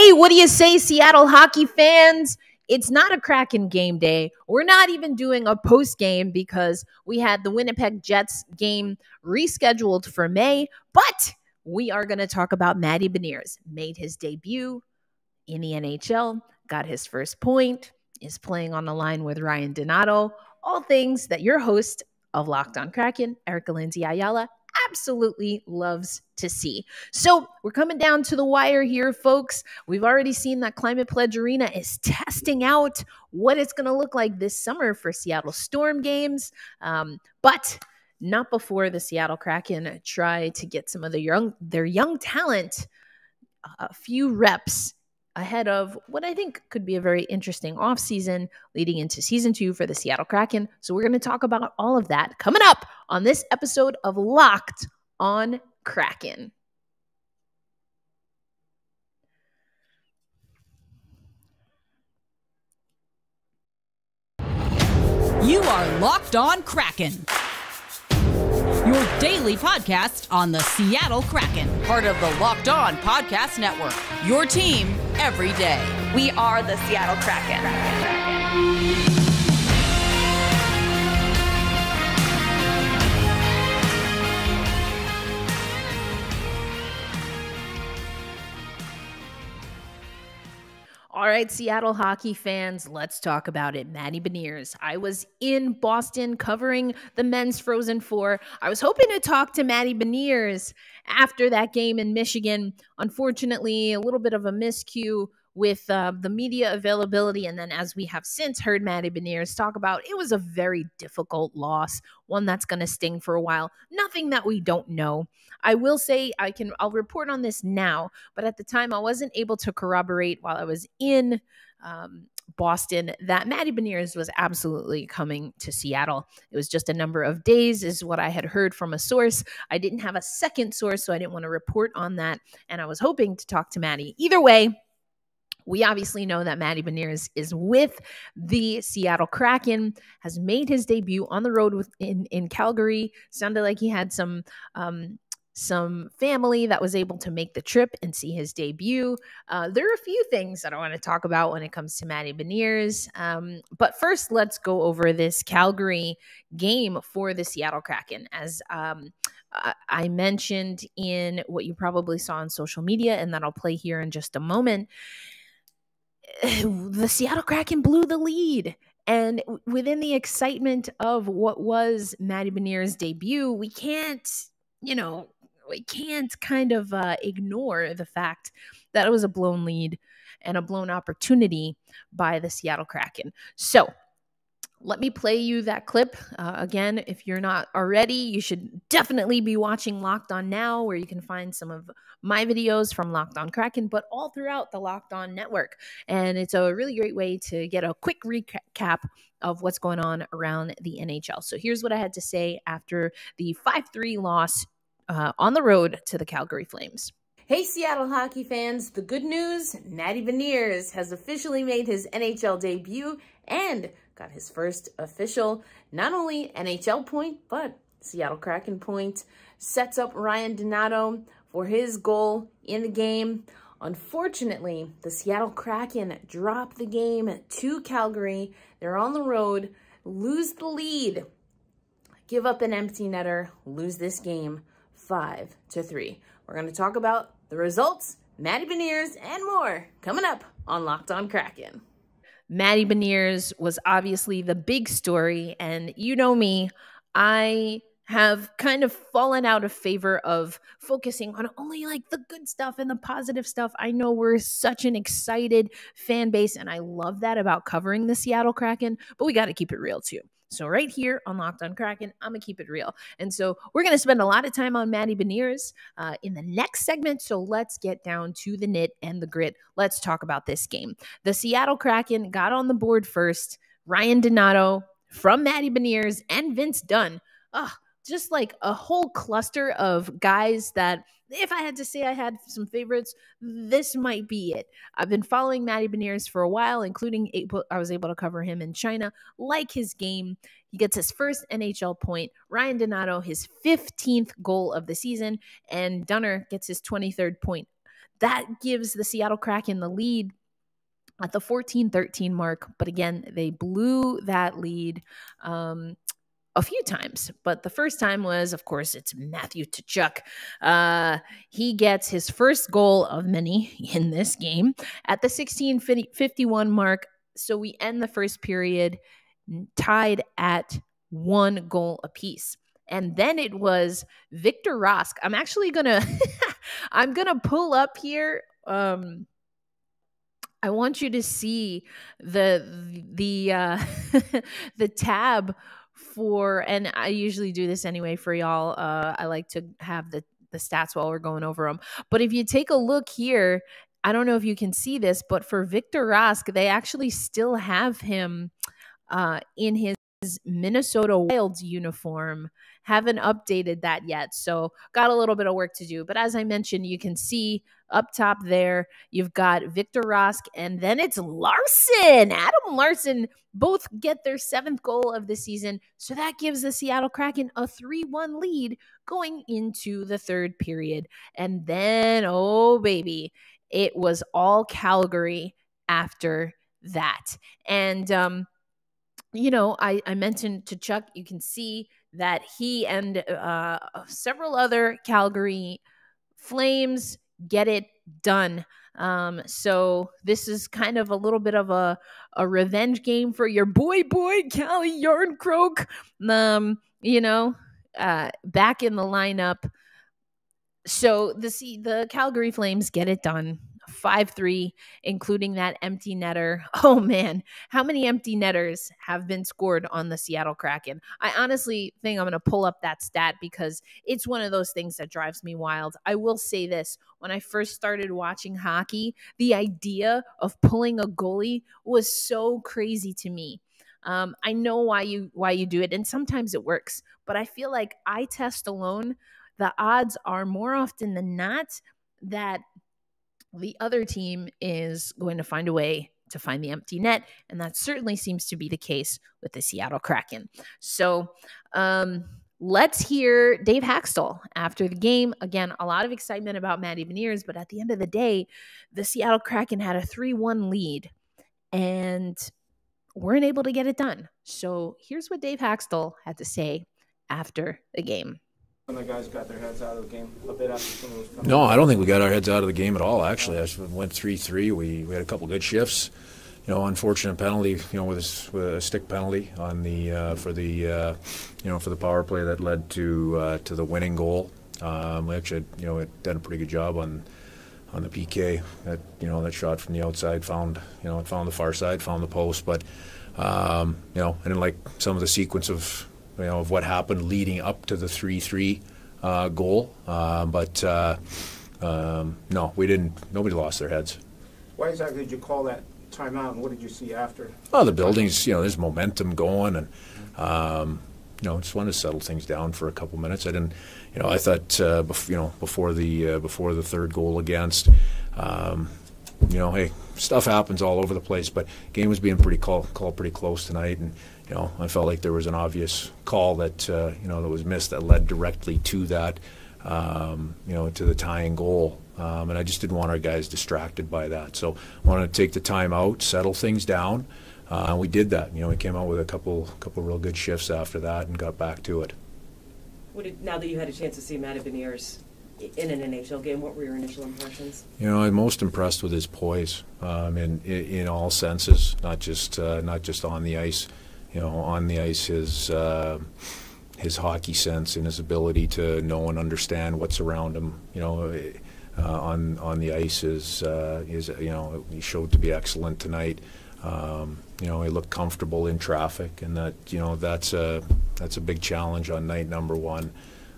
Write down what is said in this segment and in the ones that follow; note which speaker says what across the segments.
Speaker 1: Hey, what do you say, Seattle hockey fans? It's not a Kraken game day. We're not even doing a post game because we had the Winnipeg Jets game rescheduled for May. But we are going to talk about Matty Beniers. Made his debut in the NHL, got his first point, is playing on the line with Ryan Donato. All things that your host of Locked on Kraken, Erica Lindsay Ayala, absolutely loves to see. So we're coming down to the wire here, folks. We've already seen that Climate Pledge Arena is testing out what it's going to look like this summer for Seattle Storm games. But not before the Seattle Kraken try to get some of their young talent a few reps ahead of what I think could be a very interesting offseason leading into season 2 for the Seattle Kraken. So we're going to talk about all of that coming up on this episode of Locked on Kraken.
Speaker 2: You are Locked on Kraken, your daily podcast on the Seattle Kraken, part of the Locked On Podcast Network, your team every day.
Speaker 3: We are the Seattle Kraken.
Speaker 1: All right, Seattle hockey fans, let's talk about it. Matty Beniers. I was in Boston covering the men's Frozen Four. I was hoping to talk to Matty Beniers after that game in Michigan. Unfortunately, a little bit of a miscue with the media availability. And then as we have since heard Matty Beniers talk about, it was a very difficult loss, one that's going to sting for a while. Nothing that we don't know. I will say I'll report on this now, but at the time I wasn't able to corroborate while I was in Boston that Matty Beniers was absolutely coming to Seattle. It was just a number of days is what I had heard from a source. I didn't have a second source, so I didn't want to report on that. And I was hoping to talk to Matty. Either way, we obviously know that Matty Beniers is with the Seattle Kraken, has made his debut on the road in Calgary. Sounded like he had some family that was able to make the trip and see his debut. There are a few things that I want to talk about when it comes to Matty Beniers. But first, let's go over this Calgary game for the Seattle Kraken. As I mentioned in what you probably saw on social media, and that I'll play here in just a moment, the Seattle Kraken blew the lead. And within the excitement of what was Matty Beniers' debut, we can't kind of ignore the fact that it was a blown lead and a blown opportunity by the Seattle Kraken. So let me play you that clip. Again, if you're not already, you should definitely be watching Locked On Now, where you can find some of my videos from Locked On Kraken, but all throughout the Locked On network. And it's a really great way to get a quick recap of what's going on around the NHL. So here's what I had to say after the 5-3 loss on the road to the Calgary Flames. Hey, Seattle hockey fans. The good news, Matty Beniers has officially made his NHL debut and got his first official, not only NHL point, but Seattle Kraken point. Sets up Ryan Donato for his goal in the game. Unfortunately, the Seattle Kraken drop the game to Calgary. They're on the road, lose the lead, give up an empty netter, lose this game 5-3. We're going to talk about the results, Matty Beniers, and more coming up on Locked on Kraken. Matty Beniers was obviously the big story, and you know me, I have kind of fallen out of favor of focusing on only like the good stuff and the positive stuff. I know we're such an excited fan base, and I love that about covering the Seattle Kraken, but we got to keep it real too. So right here on Locked on Kraken, I'm going to keep it real. And so we're going to spend a lot of time on Matty Beniers in the next segment. So let's get down to the nit and the grit. Let's talk about this game. The Seattle Kraken got on the board first. Ryan Donato from Matty Beniers and Vince Dunn. Just like a whole cluster of guys that, if I had to say I had some favorites, this might be it. I've been following Matty Beniers for a while, including I was able to cover him in China. Like his game. He gets his first NHL point. Ryan Donato, his 15th goal of the season. And Dunner gets his 23rd point. that gives the Seattle Kraken the lead at the 14-13 mark. But again, they blew that lead a few times. But the first time was, of course, it's Matthew Tkachuk. He gets his first goal of many in this game at the 16:51 mark. So we end the first period tied at 1 goal apiece. And then it was Victor Rask. I'm actually gonna I'm gonna pull up here. I want you to see the the tab for, and I usually do this anyway for y'all. I like to have the stats while we're going over them. But if you take a look here, I don't know if you can see this, but for Victor Rask, they actually still have him in his Minnesota Wilds uniform. Haven't updated that yet, so got a little bit of work to do. But as I mentioned, you can see up top there, you've got Victor Rask, and then it's Larson. Adam Larson both get their 7th goal of the season, so that gives the Seattle Kraken a 3-1 lead going into the 3rd period. And then, oh baby, it was all Calgary after that. And you know, I mentioned Tkachuk. You can see that he and several other Calgary Flames get it done. So this is kind of a little bit of a revenge game for your boy, Calle Järnkrok. You know, back in the lineup. So the Calgary Flames get it done. 5-3, including that empty netter. Oh man, how many empty netters have been scored on the Seattle Kraken? I honestly think I'm going to pull up that stat because it's one of those things that drives me wild. I will say this, when I first started watching hockey, the idea of pulling a goalie was so crazy to me. I know why you do it, and sometimes it works, but I feel like eye test alone, the odds are more often than not that the other team is going to find a way to find the empty net, and that certainly seems to be the case with the Seattle Kraken. So let's hear Dave Hakstol after the game. Again, a lot of excitement about Matty Beniers, but at the end of the day, the Seattle Kraken had a 3-1 lead and weren't able to get it done. So here's what Dave Hakstol had to say after the game.
Speaker 4: The guys got their heads out of the game a bit after some of those coming.
Speaker 5: No, I don't think we got our heads out of the game at all, actually. I went 3-3. We had a couple good shifts. You know, unfortunate penalty, you know, with a stick penalty on the for the power play that led to the winning goal. We actually, you know, had done a pretty good job on the PK. That shot from the outside found the far side, found the post, but I didn't like some of the sequence of what happened leading up to the 3-3 goal. No, we didn't. Nobody lost their heads.
Speaker 4: Why exactly did you call that timeout, and what did you see after?
Speaker 5: Oh, the building's, there's momentum going, and just wanted to settle things down for a couple minutes. I didn't, I thought, before the third goal against, hey, stuff happens all over the place, but game was being called pretty close tonight, and I felt like there was an obvious call that that was missed that led directly to that, to the tying goal, and I just didn't want our guys distracted by that. So I wanted to take the time out, settle things down, and we did that. We came out with a couple real good shifts after that and got back to it.
Speaker 6: Now that you had a chance to see Matty Beniers in an NHL game, what were your initial impressions?
Speaker 5: I'm most impressed with his poise, in all senses, not just on the ice. On the ice, his hockey sense and his ability to know and understand what's around him. On the ice is he showed to be excellent tonight. He looked comfortable in traffic, and that's a big challenge on night number one.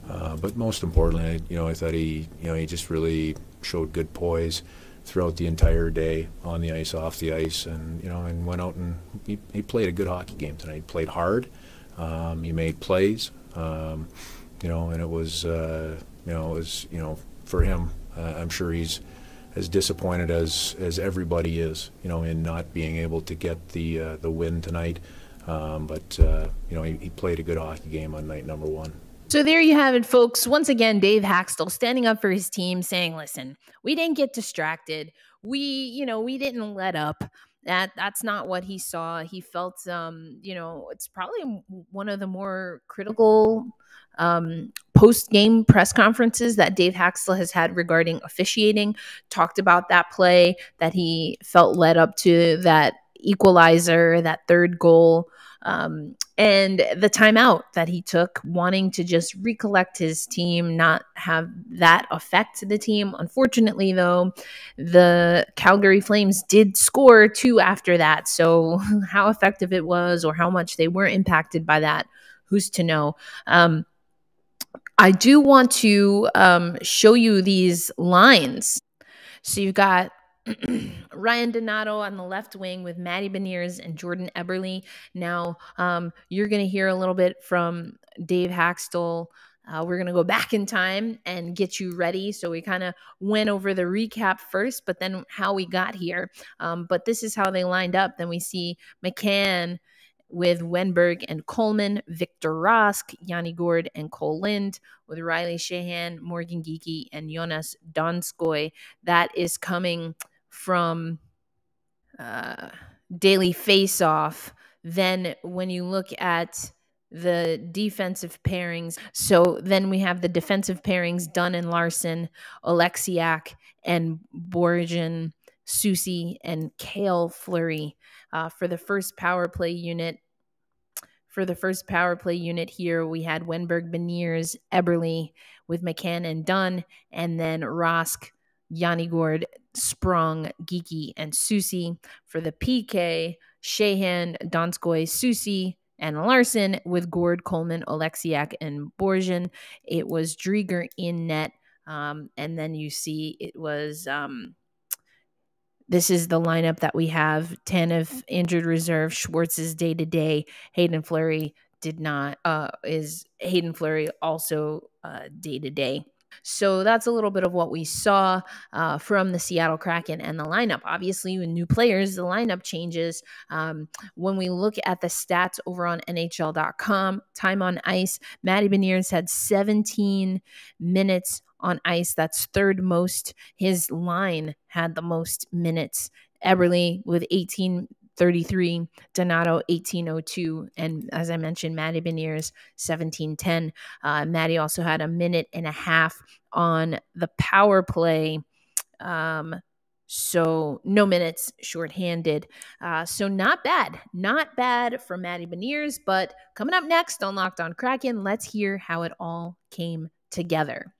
Speaker 5: But most importantly, I thought he just really showed good poise throughout the entire day, on the ice, off the ice, and and went out and he played a good hockey game tonight. He played hard. He made plays. And it was for him. I'm sure he's as disappointed as everybody is, in not being able to get the win tonight. But he played a good hockey game on night number one.
Speaker 1: So there you have it, folks. Once again, Dave Hakstol standing up for his team, saying, listen, we didn't get distracted. We didn't let up. That's not what he saw. He felt, it's probably one of the more critical post-game press conferences that Dave Hakstol has had regarding officiating. Talked about that play that he felt led up to that equalizer, that third goal. And the timeout that he took, wanting to just recollect his team, not have that affect the team. Unfortunately, though, the Calgary Flames did score 2 after that. So how effective it was or how much they were impacted by that, who's to know? I do want to show you these lines. So you've got Ryan Donato on the left wing with Matty Beniers and Jordan Eberle. Now, you're going to hear a little bit from Dave Hakstol. We're going to go back in time and get you ready. So we kind of went over the recap first, but then how we got here. But this is how they lined up. Then we see McCann with Wenberg and Coleman, Victor Rask, Yanni Gourde, and Cole Lind, with Riley Sheahan, Morgan Geekie, and Jonas Donskoy. That is coming from Daily Face-Off. Then when you look at the defensive pairings, so then we have the defensive pairings, Dunn and Larson, Oleksiak and Borjan, Soucy and Cale Fleury. For the first power play unit. For the first power play unit here, we had Wenberg, Beniers, Eberle with McCann and Dunn, and then Rask, Yanni Gourde, Sprong, Geekie, and Soucy. For the PK, Sheahan, Donskoy, Soucy, and Larson with Gourde, Coleman, Oleksiak, and Borjan. It was Drieger in net. And then you see it was... This is the lineup that we have. Tanev injured reserve. Schwartz is day-to-day. Hayden Fleury is Hayden Fleury also day-to-day. So that's a little bit of what we saw from the Seattle Kraken and the lineup. Obviously, with new players, the lineup changes. When we look at the stats over on NHL.com, time on ice, Matty Beniers had 17 minutes on ice. That's third most. His line had the most minutes. Eberle with 18:33, Donato 18:02, and as I mentioned, Matty Beniers 17:10. Matty also had a minute and a half on the power play. So no minutes shorthanded. So not bad for Matty Beniers. But coming up next on Locked On Kraken, let's hear how it all came together.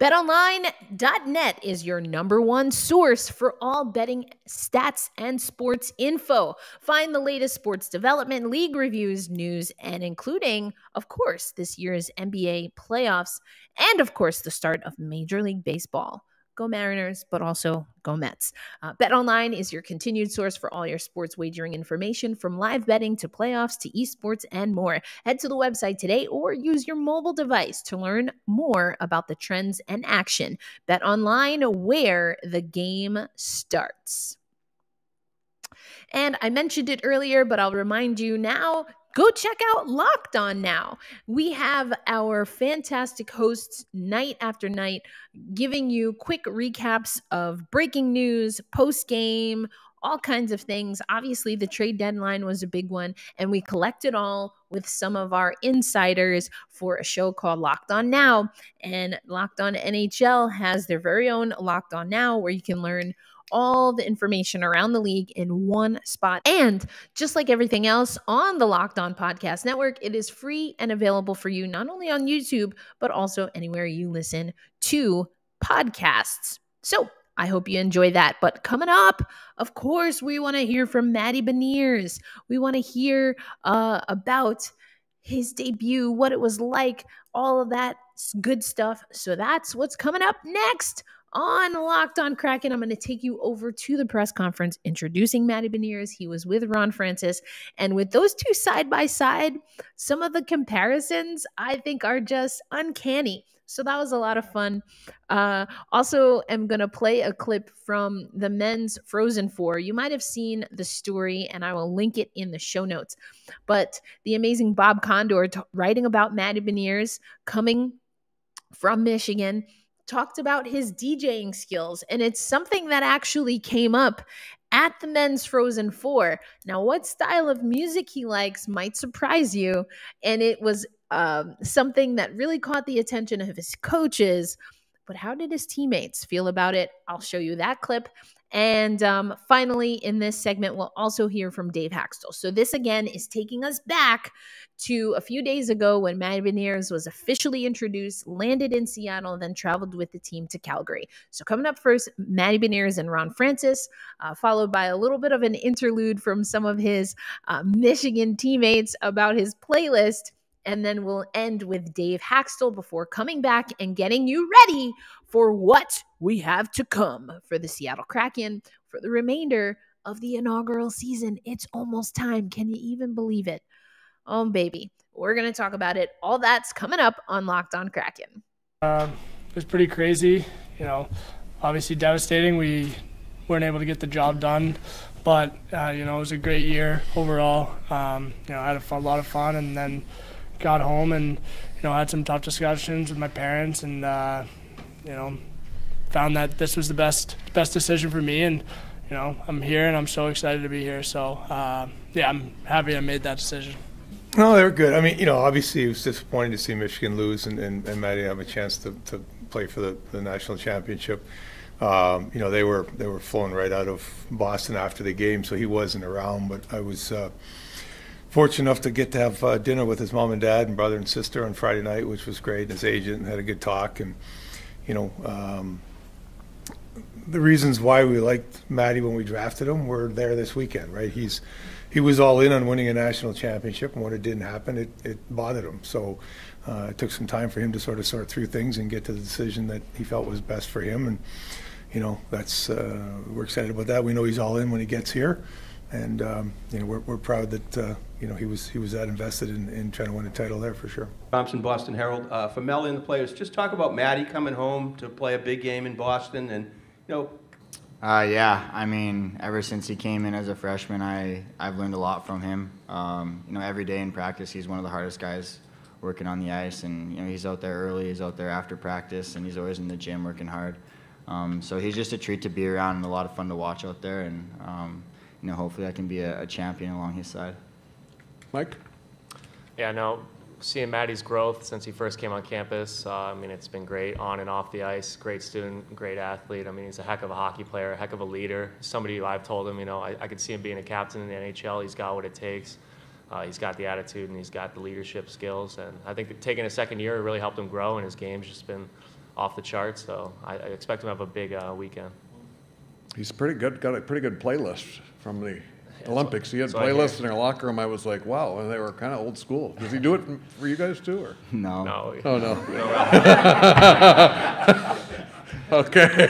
Speaker 1: BetOnline.net is your #1 source for all betting stats and sports info. Find the latest sports development, league reviews, news, and including, of course, this year's NBA playoffs and, of course, the start of Major League Baseball. Go Mariners, but also go Mets. BetOnline is your continued source for all your sports wagering information, from live betting to playoffs to esports and more. Head to the website today or use your mobile device to learn more about the trends and action. BetOnline, where the game starts. And I mentioned it earlier, but I'll remind you now. Go check out Locked On Now. We have our fantastic hosts night after night giving you quick recaps of breaking news, post-game, all kinds of things. Obviously, the trade deadline was a big one, and we collect it all with some of our insiders for a show called Locked On Now. And Locked On NHL has their very own Locked On Now, where you can learn all the information around the league in one spot. And just like everything else on the Locked On Podcast Network, it is free and available for you not only on YouTube, but also anywhere you listen to podcasts. So I hope you enjoy that. But coming up, of course, we want to hear from Matty Beniers. We want to hear about his debut, what it was like, all of that good stuff. So that's what's coming up next on Locked On Kraken. I'm going to take you over to the press conference introducing Matty Beniers. He was with Ron Francis. And with those two side by side, some of the comparisons I think are just uncanny. So that was a lot of fun. Also, am going to play a clip from the men's Frozen Four. You might have seen the story, and I will link it in the show notes. But the amazing Bob Condor writing about Matty Beniers coming from Michigan, talked about his DJing skills, and it's something that actually came up at the men's Frozen Four. Now, what style of music he likes might surprise you, and it was something that really caught the attention of his coaches. But how did his teammates feel about it? I'll show you that clip. And finally, in this segment, we'll also hear from Dave Hakstol. So this, again, is taking us back to a few days ago when Matty Beniers was officially introduced, landed in Seattle, then traveled with the team to Calgary. So coming up first, Matty Beniers and Ron Francis, followed by a little bit of an interlude from some of his Michigan teammates about his playlist. And then we'll end with Dave Hakstol before coming back and getting you ready for what we have to come for the Seattle Kraken for the remainder of the inaugural season. It's almost time. Can you even believe it? Oh, baby. We're going to talk about it. All that's coming up on Locked on Kraken.
Speaker 7: It was pretty crazy, obviously devastating. We weren't able to get the job done, but, it was a great year overall. I had a lot of fun, and then got home and, had some tough discussions with my parents, and, found that this was the best decision for me. And, I'm here and I'm so excited to be here. So, I'm happy I made that decision.
Speaker 8: No, they were good. I mean, obviously it was disappointing to see Michigan lose and Matty have a chance to play for the national championship. They were flown right out of Boston after the game, so he wasn't around. But I was fortunate enough to get to have dinner with his mom and dad and brother and sister on Friday night, which was great, and his agent, and had a good talk. And, the reasons why we liked Matty when we drafted him were there this weekend, right? He was all in on winning a national championship, and when it didn't happen, it bothered him. So it took some time for him to sort through things and get to the decision that he felt was best for him. And, that's we're excited about that. We know he's all in when he gets here. And we're proud that he was that invested in trying to win a title there for sure.
Speaker 9: Thompson, Boston Herald. For Mel and the players, just talk about Matty coming home to play a big game in Boston, and
Speaker 10: yeah, I mean, ever since he came in as a freshman, I've learned a lot from him. Every day in practice, he's one of the hardest guys working on the ice, and he's out there early, he's out there after practice, and he's always in the gym working hard. So he's just a treat to be around and a lot of fun to watch out there, and hopefully I can be a champion along his side.
Speaker 11: Mike?
Speaker 12: Yeah, no, seeing Matty's growth since he first came on campus, it's been great on and off the ice. Great student, great athlete. He's a heck of a hockey player, a heck of a leader. Somebody who I've told him, I could see him being a captain in the NHL. He's got what it takes. He's got the attitude and he's got the leadership skills. And I think that taking a second year really helped him grow, and his game's just been off the charts. So I expect him to have a big weekend.
Speaker 11: He's pretty good. Got a pretty good playlist from the Olympics. He had playlists in our locker room. I was like, wow, and they were kind of old school. Does he do it for you guys too, or?
Speaker 10: No.
Speaker 12: No.
Speaker 11: Oh no. Okay.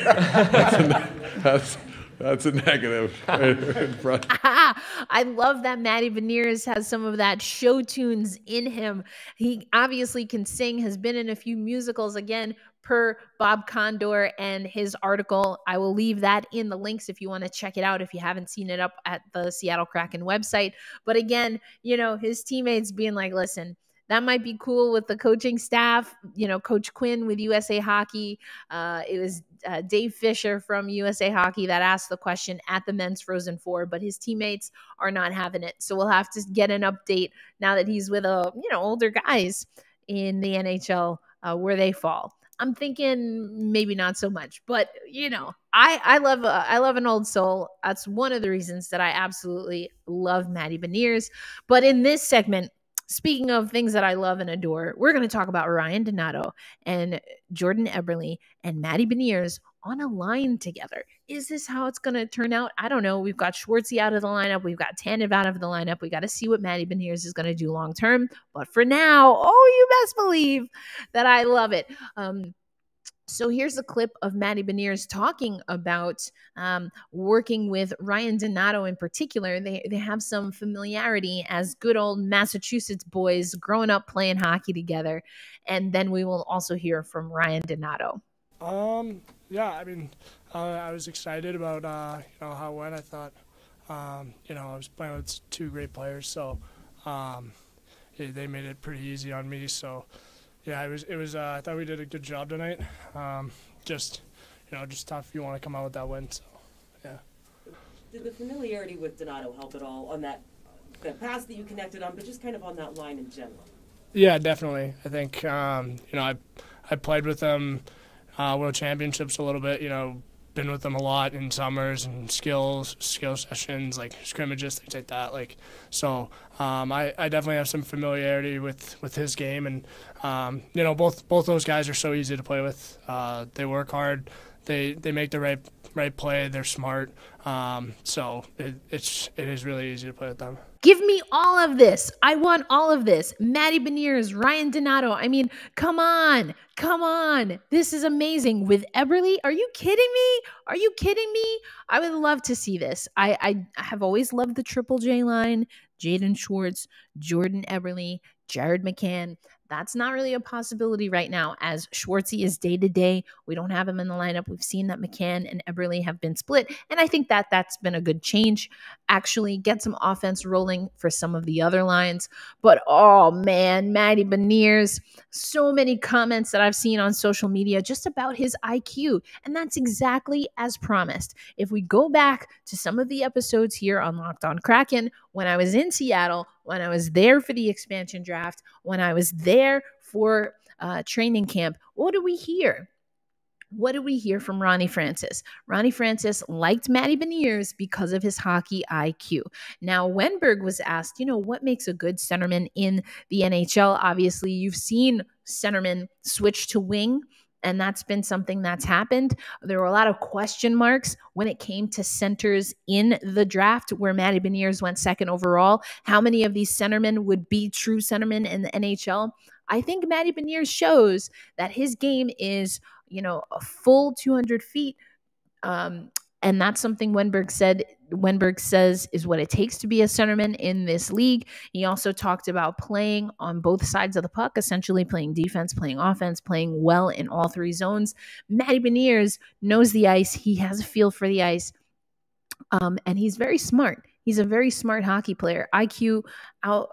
Speaker 11: That's a negative. In front.
Speaker 1: I love that Matty Beniers has some of that show tunes in him. He obviously can sing, has been in a few musicals, again, per Bob Condor and his article. I will leave that in the links if you want to check it out if you haven't seen it up at the Seattle Kraken website. But again, his teammates being like, listen, that might be cool with the coaching staff, Coach Quinn with USA Hockey. It was Dave Fisher from USA Hockey that asked the question at the men's Frozen Four, but his teammates are not having it. So we'll have to get an update now that he's with older guys in the NHL where they fall. I'm thinking maybe not so much, but I love an old soul. That's one of the reasons that I absolutely love Matty Beniers. But in this segment, speaking of things that I love and adore, we're going to talk about Ryan Donato and Jordan Eberle and Matty Beniers on a line together. Is this how it's going to turn out? I don't know. We've got Schwartzy out of the lineup. We've got Tanev out of the lineup. We got to see what Matty Beniers is going to do long term. But for now, you best believe that I love it. So here's a clip of Matty Beniers talking about working with Ryan Donato in particular. They have some familiarity as good old Massachusetts boys growing up playing hockey together. And then we will also hear from Ryan Donato.
Speaker 7: Yeah, I mean, I was excited about how it went. I thought, I was playing with two great players, so they made it pretty easy on me. So. Yeah, it was. I thought we did a good job tonight. Just tough if you want to come out with that win. So, yeah.
Speaker 6: Did the familiarity with Donato help at all on that pass that you connected on, but just kind of on that line in general?
Speaker 7: Yeah, definitely. I think I played with them World Championships a little bit. Been with them a lot in summers and skill sessions, like scrimmages, things like that. So I definitely have some familiarity with his game, and both those guys are so easy to play with. They work hard, they make the right play, they're smart. So it is really easy to play with them.
Speaker 1: Give me all of this. I want all of this. Matty Beniers, Ryan Donato. I mean, come on. This is amazing. With Eberle, are you kidding me? I would love to see this. I have always loved the Triple J line. Jaden Schwartz, Jordan Eberle, Jared McCann. That's not really a possibility right now, as Schwartzy is day-to-day. We don't have him in the lineup. We've seen that McCann and Eberle have been split, and I think that that's been a good change. Actually, get some offense rolling for some of the other lines. But, oh, man, Matty Beniers, so many comments that I've seen on social media just about his IQ, and that's exactly as promised. If we go back to some of the episodes here on Locked On Kraken, when I was in Seattle, when I was there for the expansion draft, when I was there for training camp, what do we hear? What did we hear from Ronnie Francis? Ronnie Francis liked Matty Beniers because of his hockey IQ. Now, Wenberg was asked, what makes a good centerman in the NHL? Obviously, you've seen centermen switch to wing, and that's been something that's happened. There were a lot of question marks when it came to centers in the draft where Matty Beniers went second overall. How many of these centermen would be true centermen in the NHL? I think Matty Beniers shows that his game is, a full 200 feet. And that's something Wenberg says is what it takes to be a centerman in this league. He also talked about playing on both sides of the puck, essentially playing defense, playing offense, playing well in all three zones. Matty Beniers knows the ice. He has a feel for the ice. And he's very smart. He's a very smart hockey player. IQ out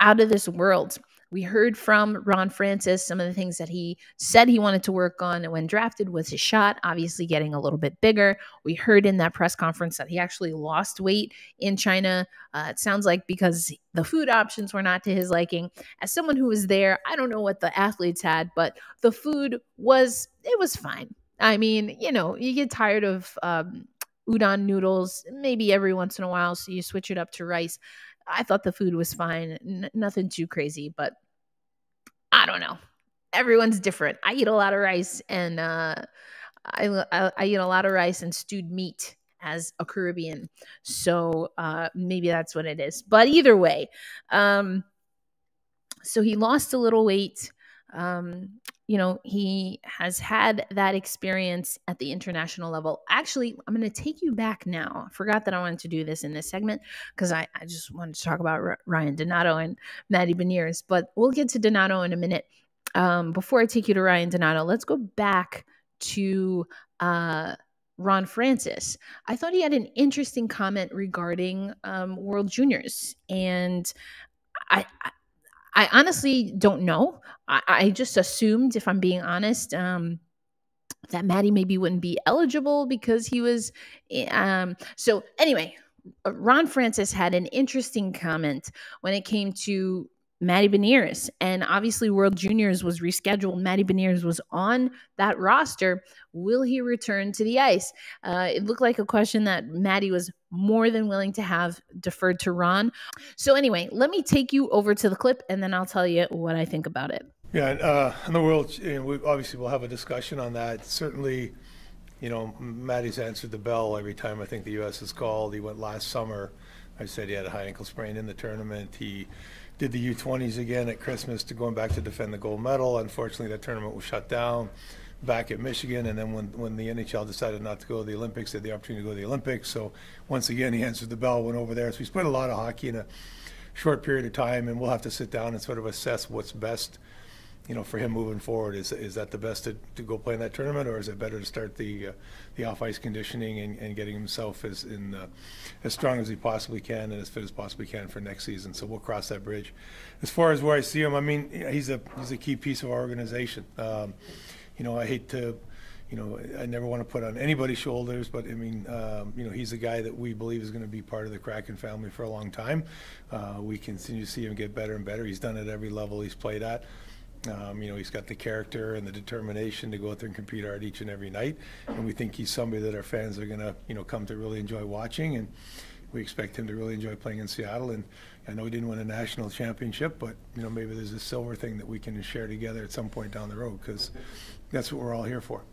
Speaker 1: of this world. We heard from Ron Francis some of the things that he said he wanted to work on when drafted was his shot, obviously getting a little bit bigger. We heard in that press conference that he actually lost weight in China. It sounds like because the food options were not to his liking. As someone who was there, I don't know what the athletes had, but the food was fine. I mean, you get tired of udon noodles maybe every once in a while, so you switch it up to rice. I thought the food was fine, nothing too crazy, but I don't know. Everyone's different. I eat a lot of rice, and I eat a lot of rice and stewed meat as a Caribbean, so maybe that's what it is. But either way, so he lost a little weight. He has had that experience at the international level. Actually, I'm going to take you back now. I forgot that I wanted to do this in this segment because I just wanted to talk about Ryan Donato and Matty Beniers, but we'll get to Donato in a minute. Before I take you to Ryan Donato, let's go back to Ron Francis. I thought he had an interesting comment regarding World Juniors, and I honestly don't know. I just assumed, if I'm being honest, that Matty maybe wouldn't be eligible because he was. So anyway, Ron Francis had an interesting comment when it came to Matty Beniers, and obviously World Juniors was rescheduled. Matty Beniers was on that roster. Will he return to the ice? It looked like a question that Matty was more than willing to have deferred to Ron. So anyway, let me take you over to the clip, and then I'll tell you what I think about it.
Speaker 8: Yeah, in the world, we obviously will have a discussion on that. Certainly, Matty's answered the bell every time I think the U.S. has called. He went last summer. I said he had a high ankle sprain in the tournament. He did the U20s again at Christmas to going back to defend the gold medal. Unfortunately, that tournament was shut down. back at Michigan, and then when the NHL decided not to go to the Olympics, they had the opportunity to go to the Olympics. So once again, he answered the bell, went over there. So he's played a lot of hockey in a short period of time, and we'll have to sit down and sort of assess what's best, for him moving forward. Is that the best to go play in that tournament, or is it better to start the off-ice conditioning and getting himself as strong as he possibly can and as fit as possibly can for next season? So we'll cross that bridge. As far as where I see him, I mean, he's a key piece of our organization. I hate to, I never want to put on anybody's shoulders, but I mean, he's a guy that we believe is going to be part of the Kraken family for a long time. We continue to see him get better and better. He's done it at every level he's played at. He's got the character and the determination to go out there and compete hard each and every night. And we think he's somebody that our fans are going to, come to really enjoy watching. And we expect him to really enjoy playing in Seattle. And I know he didn't win a national championship, but, maybe there's a silver thing that we can share together at some point down the road, because that's what we're all here for.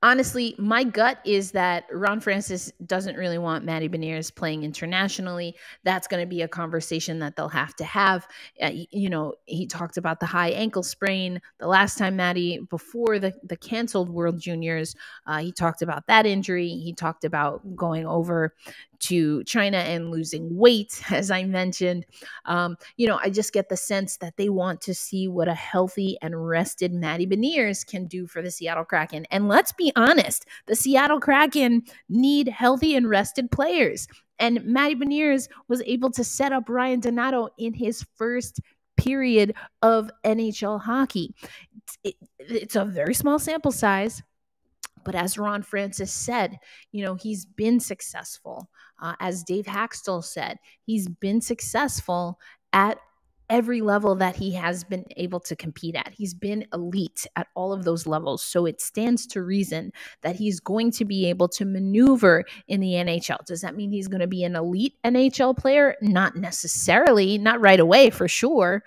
Speaker 1: Honestly, my gut is that Ron Francis doesn't really want Matty Beniers playing internationally. That's going to be a conversation that they'll have to have. He talked about the high ankle sprain the last time Matty, before the canceled World Juniors. He talked about that injury. He talked about going over to China and losing weight, as I mentioned. I just get the sense that they want to see what a healthy and rested Matty Beniers can do for the Seattle Kraken. And let's be honest, the Seattle Kraken need healthy and rested players. And Matty Beniers was able to set up Ryan Donato in his first period of NHL hockey. It's a very small sample size. But as Ron Francis said, he's been successful. As Dave Haxtell said, he's been successful at every level that he has been able to compete at. He's been elite at all of those levels. So it stands to reason that he's going to be able to maneuver in the NHL. Does that mean he's going to be an elite NHL player? Not necessarily, not right away for sure.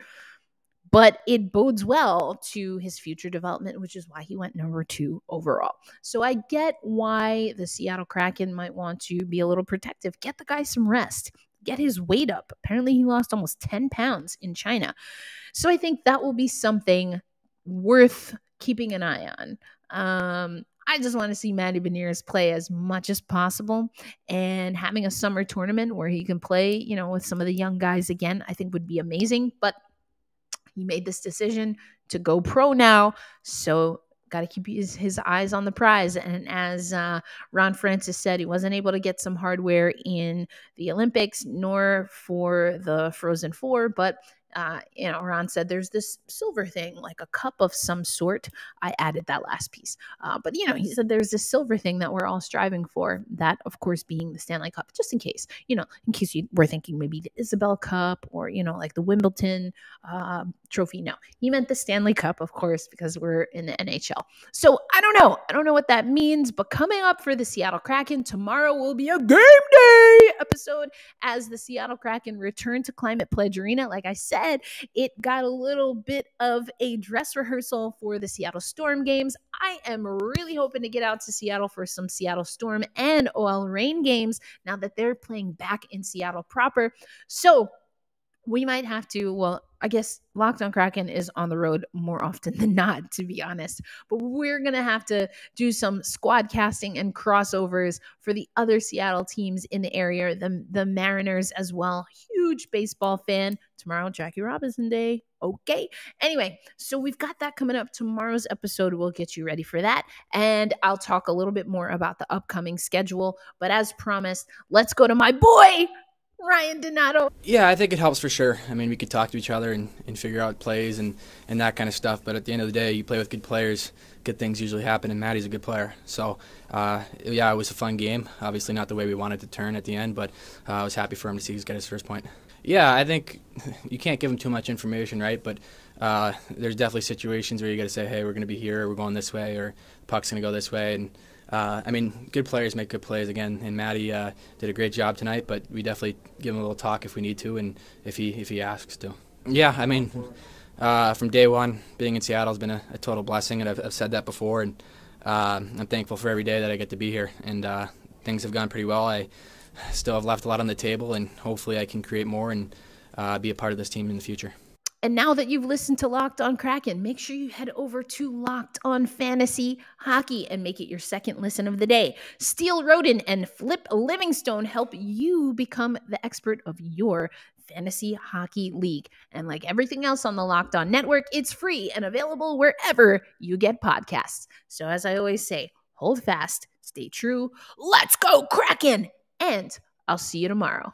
Speaker 1: But it bodes well to his future development, which is why he went number 2 overall. So I get why the Seattle Kraken might want to be a little protective. Get the guy some rest. Get his weight up. Apparently he lost almost 10 pounds in China. So I think that will be something worth keeping an eye on. I just want to see Matty Beniers play as much as possible, and having a summer tournament where he can play, with some of the young guys again, I think would be amazing. But he made this decision to go pro now, so got to keep his eyes on the prize. And as Ron Francis said, he wasn't able to get some hardware in the Olympics nor for the Frozen Four, but Ron said there's this silver thing, like a cup of some sort. I added that last piece. But he said there's this silver thing that we're all striving for, that, of course, being the Stanley Cup, just in case, in case you were thinking maybe the Isabel Cup or, like the Wimbledon trophy. No, he meant the Stanley Cup, of course, because we're in the NHL. So I don't know. I don't know what that means, but coming up for the Seattle Kraken tomorrow will be a game day episode as the Seattle Kraken return to Climate Pledge Arena. Like I said, it got a little bit of a dress rehearsal for the Seattle Storm games. I am really hoping to get out to Seattle for some Seattle Storm and OL Reign games now that they're playing back in Seattle proper. So we might have to, I guess Locked on Kraken is on the road more often than not, to be honest. But we're going to have to do some squad casting and crossovers for the other Seattle teams in the area, the Mariners as well. Huge baseball fan. Tomorrow, Jackie Robinson Day. Okay. Anyway, so we've got that coming up. Tomorrow's episode will get you ready for that. And I'll talk a little bit more about the upcoming schedule. But as promised, let's go to my boy, Ryan Donato.
Speaker 13: Yeah, I think it helps for sure. I mean, we could talk to each other and figure out plays and that kind of stuff. But at the end of the day, you play with good players, good things usually happen, and Matty's a good player. So, yeah, it was a fun game. Obviously not the way we wanted to turn at the end, but I was happy for him to see he's got his first point. Yeah, I think you can't give him too much information, right? But there's definitely situations where you got to say, hey, we're going to be here, we're going this way, or the puck's going to go this way. And I mean, good players make good plays again, and Matty did a great job tonight, but we definitely give him a little talk if we need to and if he asks to. Yeah, I mean, from day one, being in Seattle has been a total blessing, and I've said that before, and I'm thankful for every day that I get to be here, and things have gone pretty well. I still have left a lot on the table, and hopefully I can create more and be a part of this team in the future.
Speaker 1: And now that you've listened to Locked On Kraken, make sure you head over to Locked On Fantasy Hockey and make it your second listen of the day. Steele Roden and Flip Livingstone help you become the expert of your fantasy hockey league. And like everything else on the Locked On Network, it's free and available wherever you get podcasts. So as I always say, hold fast, stay true, let's go Kraken, and I'll see you tomorrow.